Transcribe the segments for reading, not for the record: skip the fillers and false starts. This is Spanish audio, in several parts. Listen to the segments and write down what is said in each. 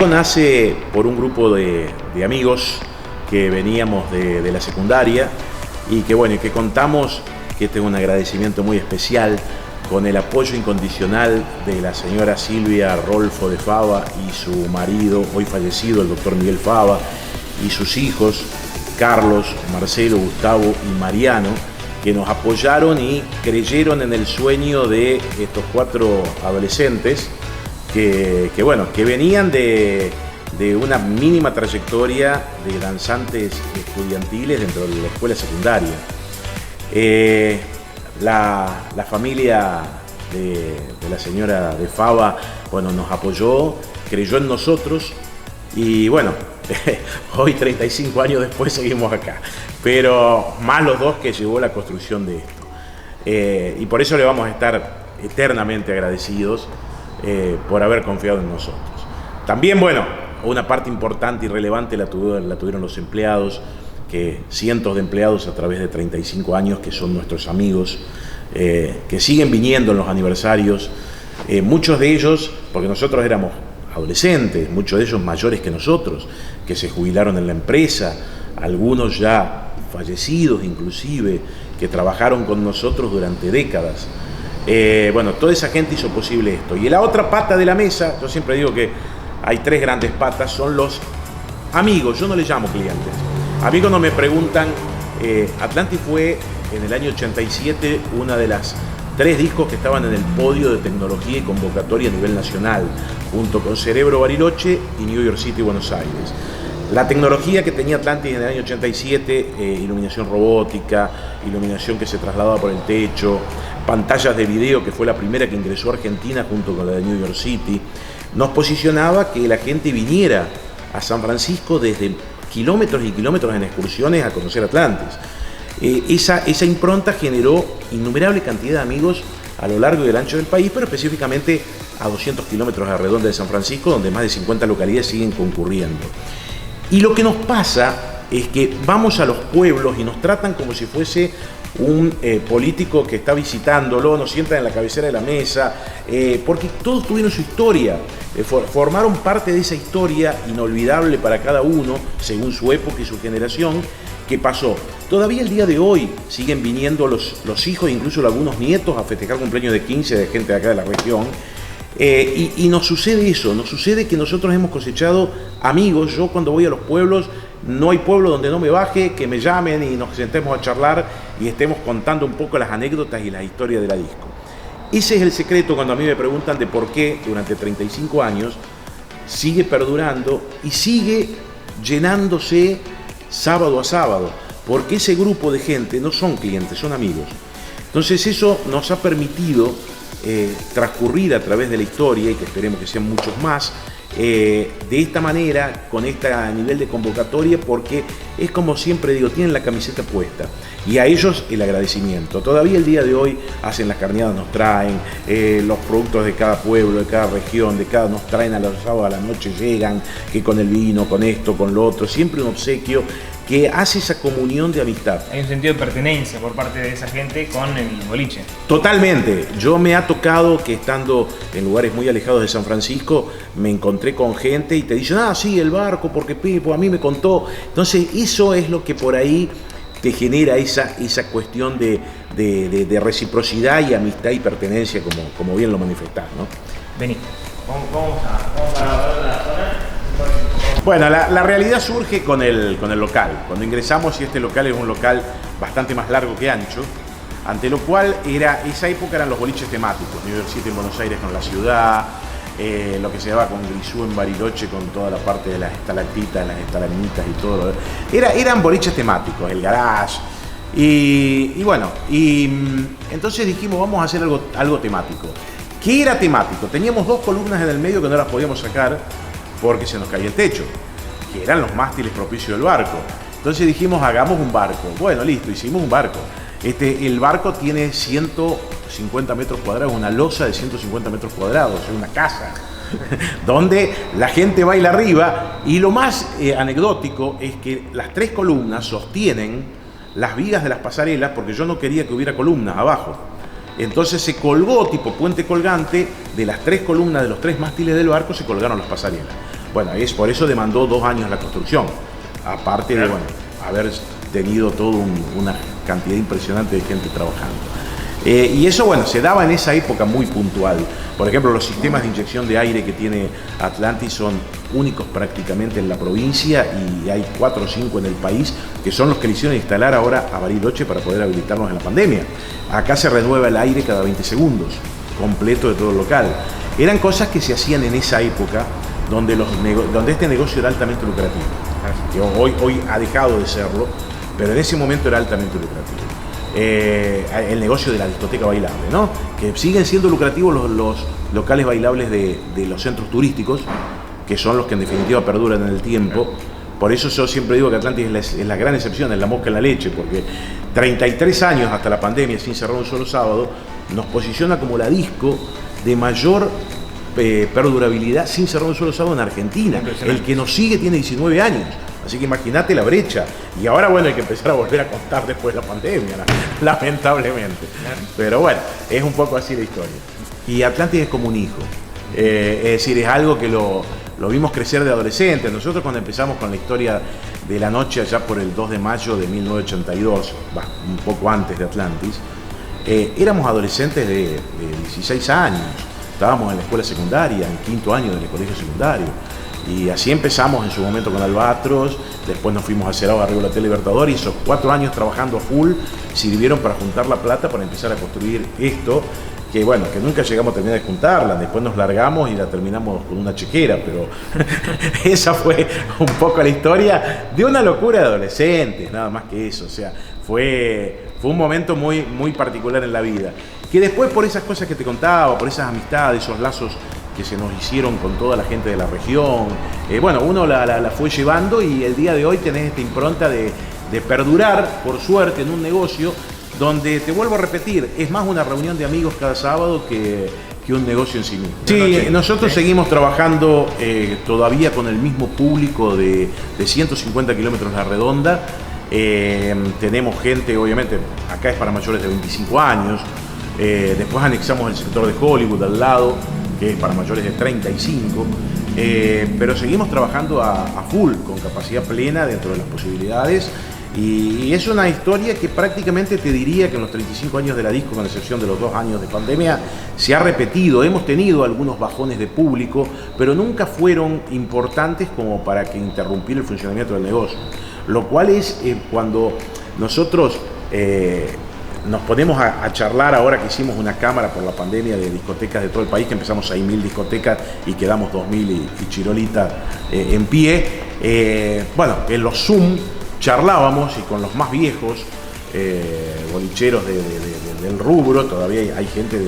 Nace por un grupo de amigos que veníamos de la secundaria y que bueno, que contamos que este es un agradecimiento muy especial con el apoyo incondicional de la señora Silvia Rolfo de Fava y su marido, hoy fallecido, el doctor Miguel Fava, y sus hijos, Carlos, Marcelo, Gustavo y Mariano, que nos apoyaron y creyeron en el sueño de estos 4 adolescentes que venían de una mínima trayectoria de danzantes estudiantiles dentro de la escuela secundaria. La familia de la señora de Fava, nos apoyó, creyó en nosotros y hoy 35 años después seguimos acá, pero más los 2 que llevó la construcción de esto. Y por eso le vamos a estar eternamente agradecidos por haber confiado en nosotros. También, una parte importante y relevante la tuvieron los empleados, que cientos de empleados a través de 35 años, que son nuestros amigos, que siguen viniendo en los aniversarios, muchos de ellos, porque nosotros éramos adolescentes, muchos de ellos mayores que nosotros, que se jubilaron en la empresa, algunos ya fallecidos inclusive, que trabajaron con nosotros durante décadas. Toda esa gente hizo posible esto. Y la otra pata de la mesa, yo siempre digo que hay 3 grandes patas, son los amigos, yo no les llamo clientes. A mí cuando me preguntan, Atlantis fue en el año 87 una de las 3 discos que estaban en el podio de tecnología y convocatoria a nivel nacional, junto con Cerebro Bariloche y New York City, Buenos Aires. La tecnología que tenía Atlantis en el año 87, iluminación robótica, iluminación que se trasladaba por el techo, pantallas de video, que fue la primera que ingresó a Argentina junto con la de New York City, nos posicionaba que la gente viniera a San Francisco desde kilómetros y kilómetros en excursiones a conocer Atlantis. Esa impronta generó innumerable cantidad de amigos a lo largo y el ancho del país, pero específicamente a 200 kilómetros a la redonda de San Francisco, donde más de 50 localidades siguen concurriendo. Y lo que nos pasa es que vamos a los pueblos y nos tratan como si fuese un político que está visitándolo, nos sientan en la cabecera de la mesa, porque todos tuvieron su historia, formaron parte de esa historia inolvidable para cada uno, según su época y su generación, que pasó. Todavía el día de hoy siguen viniendo los hijos, incluso algunos nietos, a festejar cumpleaños de 15 de gente de acá de la región. Y nos sucede eso, nos sucede que nosotros hemos cosechado amigos. Yo cuando voy a los pueblos, no hay pueblo donde no me baje, que me llamen y nos sentemos a charlar y estemos contando un poco las anécdotas y las historias de la disco. Ese es el secreto cuando a mí me preguntan de por qué durante 35 años sigue perdurando y sigue llenándose sábado a sábado, porque ese grupo de gente no son clientes, son amigos. Entonces eso nos ha permitido transcurrir a través de la historia, y que esperemos que sean muchos más, de esta manera, con este nivel de convocatoria, porque es como siempre digo, tienen la camiseta puesta y a ellos el agradecimiento. Todavía el día de hoy hacen las carneadas, nos traen los productos de cada pueblo, de cada región, nos traen a los sábados a la noche, llegan, que con el vino, con esto, con lo otro, siempre un obsequio que hace esa comunión de amistad. Hay un sentido de pertenencia por parte de esa gente con el boliche. Totalmente. Yo me ha tocado que estando en lugares muy alejados de San Francisco, me encontré con gente y te dicen, sí, el barco, porque Pipo a mí me contó. Entonces eso es lo que por ahí te genera esa cuestión de reciprocidad y amistad y pertenencia, como bien lo manifestás, ¿no? Vení, vamos a ver la zona. Bueno, la realidad surge con el local. Cuando ingresamos, y este local es un local bastante más largo que ancho, ante lo cual esa época eran los boliches temáticos, New York City en Buenos Aires con la ciudad, lo que se daba con Grisú en Bariloche con toda la parte de las estalactitas, las estalagmitas y todo. Eran boliches temáticos, el garage. Entonces dijimos, vamos a hacer algo temático. ¿Qué era temático? Teníamos 2 columnas en el medio que no las podíamos sacar porque se nos caía el techo, que eran los mástiles propicios del barco. Entonces dijimos, hagamos un barco. Bueno, listo, hicimos un barco. El barco tiene 150 metros cuadrados, una losa de 150 metros cuadrados, es una casa, donde la gente baila arriba. Y lo más anecdótico es que las 3 columnas sostienen las vigas de las pasarelas, porque yo no quería que hubiera columnas abajo. Entonces se colgó tipo puente colgante, de las 3 columnas de los 3 mástiles del barco se colgaron las pasarelas. Bueno, por eso demandó 2 años la construcción, aparte de, bueno, haber tenido toda una cantidad impresionante de gente trabajando. Y eso, bueno, se daba en esa época muy puntual. Por ejemplo, los sistemas de inyección de aire que tiene Atlantis son únicos prácticamente en la provincia, y hay 4 o 5 en el país que son los que le hicieron instalar ahora a Bariloche para poder habilitarnos en la pandemia. Acá se renueva el aire cada 20 segundos, completo de todo el local. Eran cosas que se hacían en esa época donde este negocio era altamente lucrativo. Hoy ha dejado de serlo, pero en ese momento era altamente lucrativo. El negocio de la discoteca bailable, ¿no? Que siguen siendo lucrativos los locales bailables de los centros turísticos, que son los que en definitiva perduran en el tiempo. Por eso yo siempre digo que Atlantis es la gran excepción, es la mosca en la leche, porque 33 años hasta la pandemia sin cerrar un solo sábado nos posiciona como la disco de mayor perdurabilidad sin cerrar un solo sábado en Argentina. El que nos sigue tiene 19 años. Así que imagínate la brecha. Y ahora, bueno, hay que empezar a volver a contar después de la pandemia, lamentablemente. Pero bueno, es un poco así la historia. Y Atlantis es como un hijo. Es decir, es algo que lo vimos crecer de adolescentes. Nosotros cuando empezamos con la historia de la noche allá por el 2 de mayo de 1982, un poco antes de Atlantis, éramos adolescentes de 16 años. Estábamos en la escuela secundaria, en 5º año del colegio secundario. Y así empezamos en su momento con Albatros, después nos fuimos a Cerao, arriba de la Libertador, y esos 4 años trabajando a full sirvieron para juntar la plata para empezar a construir esto, que bueno, que nunca llegamos a terminar de juntarla, después nos largamos y la terminamos con una chequera, pero esa fue un poco la historia de una locura de adolescentes, nada más que eso. O sea, fue un momento muy, muy particular en la vida, que después por esas cosas que te contaba, por esas amistades, esos lazos que se nos hicieron con toda la gente de la región, bueno, uno la fue llevando, y el día de hoy tenés esta impronta de perdurar, por suerte, en un negocio donde, te vuelvo a repetir, es más una reunión de amigos cada sábado que un negocio en sí mismo. Sí, nosotros seguimos trabajando todavía con el mismo público de 150 kilómetros la redonda. Tenemos gente, obviamente, acá es para mayores de 25 años, después anexamos el sector de Hollywood al lado, que es para mayores de 35, pero seguimos trabajando a full, con capacidad plena dentro de las posibilidades, y es una historia que prácticamente te diría que en los 35 años de la disco, con excepción de los 2 años de pandemia, se ha repetido. Hemos tenido algunos bajones de público, pero nunca fueron importantes como para que interrumpiera el funcionamiento del negocio, lo cual es cuando nosotros nos ponemos a charlar, ahora que hicimos una cámara por la pandemia de discotecas de todo el país, que empezamos 6.000 discotecas y quedamos 2.000 y chirolita en pie. Bueno, en los Zoom charlábamos, y con los más viejos bolicheros del rubro, todavía hay gente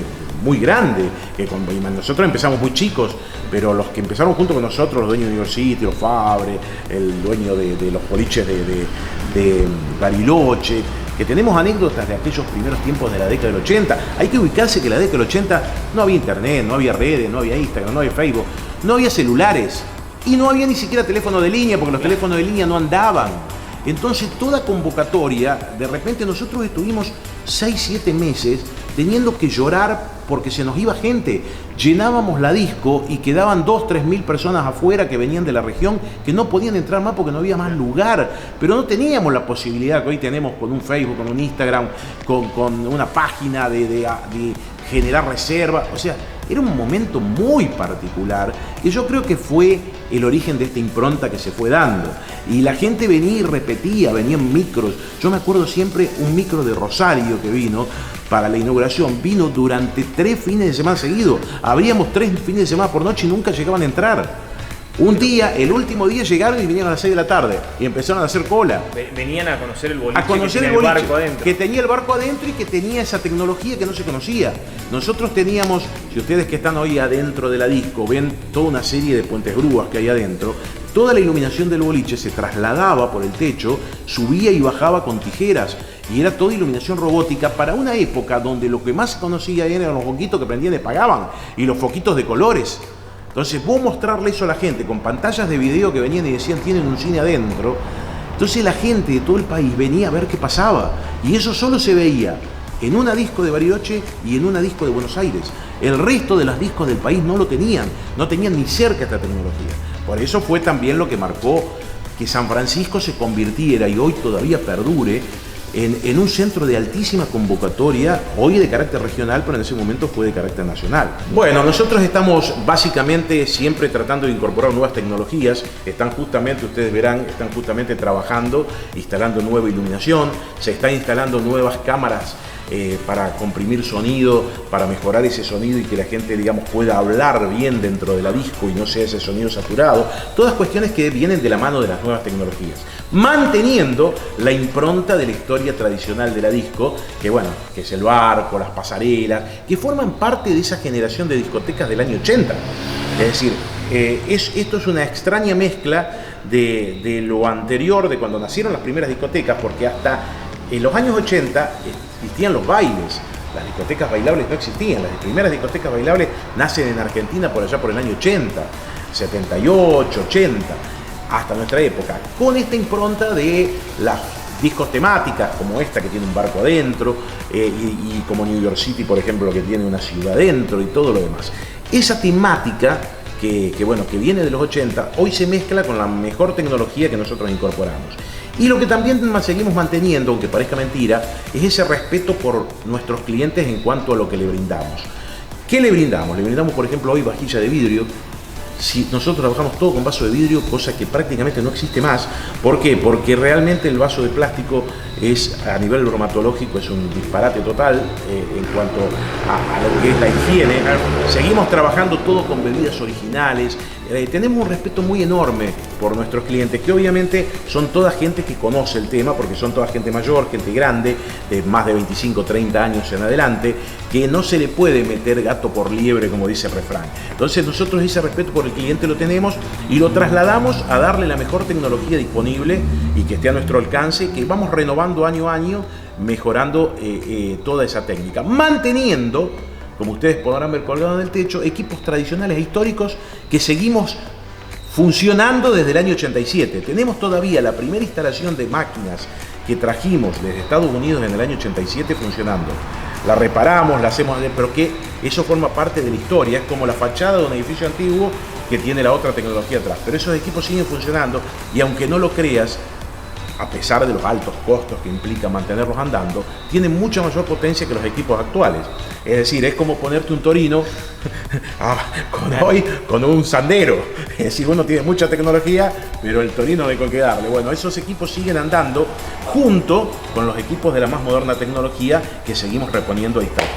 muy grande, que nosotros empezamos muy chicos, pero los que empezaron junto con nosotros, los dueños de New York City, los Fabre, el dueño de los boliches de Bariloche, que tenemos anécdotas de aquellos primeros tiempos de la década del 80. Hay que ubicarse que en la década del 80 no había internet, no había redes, no había Instagram, no había Facebook, no había celulares, y no había ni siquiera teléfono de línea, porque los teléfonos de línea no andaban. Entonces, toda convocatoria, de repente nosotros estuvimos 6-7 meses teniendo que llorar porque se nos iba gente. Llenábamos la disco y quedaban 2.000-3.000 personas afuera que venían de la región, que no podían entrar más porque no había más lugar. Pero no teníamos la posibilidad que hoy tenemos con un Facebook, con un Instagram, con una página de generar reservas. O sea, era un momento muy particular, y yo creo que fue el origen de esta impronta que se fue dando. Y la gente venía y repetía, venían micros. Yo me acuerdo siempre un micro de Rosario que vino para la inauguración, vino durante 3 fines de semana seguidos. Abríamos 3 fines de semana por noche y nunca llegaban a entrar. Un día, el último día, llegaron y vinieron a las 6 de la tarde y empezaron a hacer cola. Venían a conocer el boliche, a conocer el boliche, barco adentro. Que tenía el barco adentro y que tenía esa tecnología que no se conocía. Nosotros teníamos, si ustedes que están hoy adentro de la disco ven toda una serie de puentes grúas que hay adentro, toda la iluminación del boliche se trasladaba por el techo, subía y bajaba con tijeras, y era toda iluminación robótica para una época donde lo que más se conocía eran los foquitos que prendían y apagaban, y los foquitos de colores. Entonces, vos mostrarle eso a la gente con pantallas de video que venían y decían tienen un cine adentro, entonces la gente de todo el país venía a ver qué pasaba, y eso solo se veía en una disco de Bariloche y en una disco de Buenos Aires. El resto de las discos del país no lo tenían, no tenían ni cerca esta tecnología. Por eso fue también lo que marcó que San Francisco se convirtiera, y hoy todavía perdure, en un centro de altísima convocatoria, hoy de carácter regional, pero en ese momento fue de carácter nacional. Bueno, nosotros estamos básicamente siempre tratando de incorporar nuevas tecnologías. Ustedes verán, están justamente trabajando, instalando nueva iluminación, se están instalando nuevas cámaras para comprimir sonido, para mejorar ese sonido y que la gente, digamos, pueda hablar bien dentro de la disco y no sea ese sonido saturado. Todas cuestiones que vienen de la mano de las nuevas tecnologías, manteniendo la impronta de la historia tradicional de la disco, que bueno, que es el barco, las pasarelas, que forman parte de esa generación de discotecas del año 80. Es decir, esto es una extraña mezcla de lo anterior, de cuando nacieron las primeras discotecas, porque hasta en los años 80 existían los bailes. Las discotecas bailables no existían. Las primeras discotecas bailables nacen en Argentina por allá por el año 80, 78, 80, hasta nuestra época, con esta impronta de las discos temáticas, como esta que tiene un barco adentro, y como New York City, por ejemplo, que tiene una ciudad adentro y todo lo demás. Esa temática que viene de los 80, hoy se mezcla con la mejor tecnología que nosotros incorporamos. Y lo que también seguimos manteniendo, aunque parezca mentira, es ese respeto por nuestros clientes en cuanto a lo que le brindamos. ¿Qué le brindamos? Le brindamos, por ejemplo, hoy vajilla de vidrio. Si nosotros trabajamos todo con vaso de vidrio, cosa que prácticamente no existe más. ¿Por qué? Porque realmente el vaso de plástico es, a nivel bromatológico, es un disparate total en cuanto a lo que es la higiene. Seguimos trabajando todo con bebidas originales. Tenemos un respeto muy enorme por nuestros clientes, que obviamente son toda gente que conoce el tema, porque son toda gente mayor, gente grande, de más de 25, 30 años en adelante, que no se le puede meter gato por liebre, como dice el refrán. Entonces nosotros ese respeto por el cliente lo tenemos y lo trasladamos a darle la mejor tecnología disponible y que esté a nuestro alcance, que vamos renovando año a año, mejorando toda esa técnica, manteniendo, como ustedes podrán ver colgado en el techo, equipos tradicionales e históricos que seguimos funcionando desde el año 87. Tenemos todavía la primera instalación de máquinas que trajimos desde Estados Unidos en el año 87 funcionando. La reparamos, la hacemos, pero que eso forma parte de la historia, es como la fachada de un edificio antiguo que tiene la otra tecnología atrás. Pero esos equipos siguen funcionando y aunque no lo creas, a pesar de los altos costos que implica mantenerlos andando, tienen mucha mayor potencia que los equipos actuales. Es decir, es como ponerte un Torino con un Sandero. Es decir, uno tiene mucha tecnología, pero el Torino no hay con qué darle. Bueno, esos equipos siguen andando junto con los equipos de la más moderna tecnología que seguimos reponiendo a distancia.